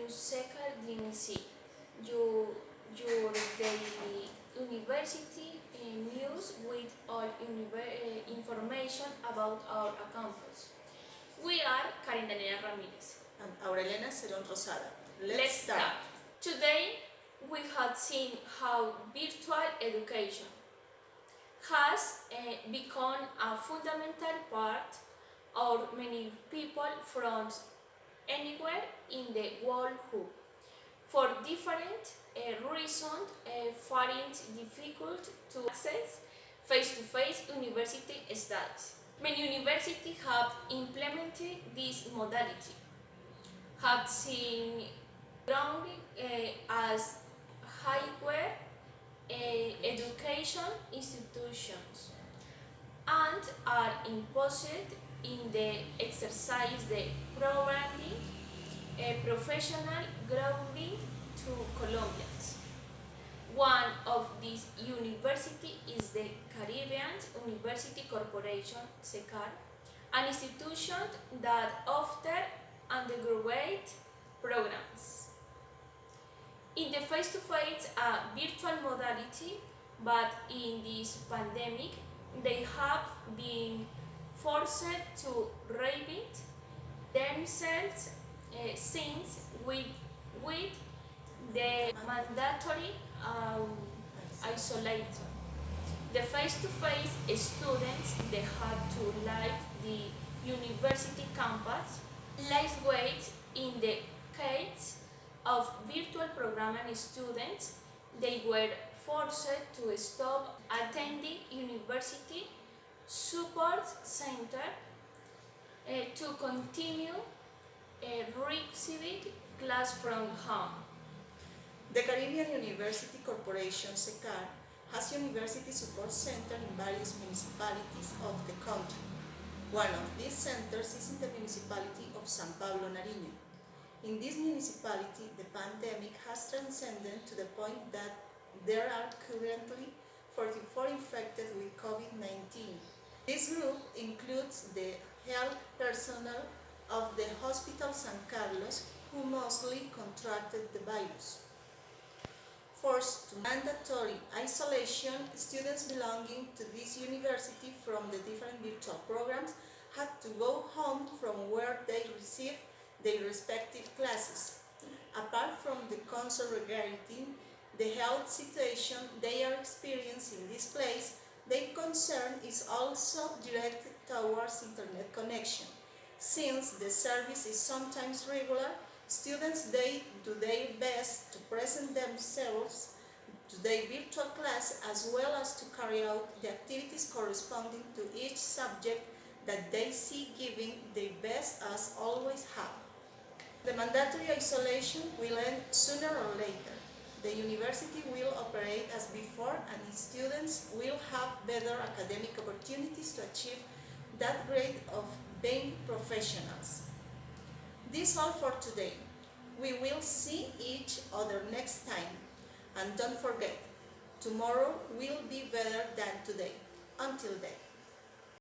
use Cecar DNC, your daily university news with all information about our campus. We are Karen Daniela Ramirez and Aurelena Cerón Rosada. Let's start. Today we have seen how virtual education has become a fundamental part of many people from anywhere in the world who, for different reasons, find it difficult to access face-to-face university studies. Many universities have implemented this modality, have seen growing as higher education institutions and are imposed in the exercise the programming professional growing to Colombians. One of these universities is the Caribbean University Corporation, Cecar, an institution that offers undergraduate programs in the face-to-face virtual modality, but in this pandemic they have been forced to reinvent themselves since with the mandatory isolation. The face-to-face students they had to leave the university campus. Likewise, in the case of virtual programming students, they were forced to stop attending university support center to continue receiving class from home. The Caribbean University Corporation, Cecar, has university support centers in various municipalities of the country. One of these centers is in the municipality of Pablo Nariño. In this municipality, the pandemic has transcended to the point that there are currently 44 infected with COVID-19. This group includes the health personnel of the Hospital San Carlos, who mostly contracted the virus. Forced to mandatory isolation, students belonging to this university from the different virtual programs had to go home from where they received their respective classes. Apart from the concern regarding the health situation they are experiencing in this place, their concern is also directed towards internet connection. Since the service is sometimes regular, students they do their best to present themselves to their virtual class as well as to carry out the activities corresponding to each subject that they see giving their best as always have. The mandatory isolation will end sooner or later. The university will operate as before and its students will have better academic opportunities to achieve that grade of being professionals. This is all for today. We will see each other next time. And don't forget, tomorrow will be better than today. Until then.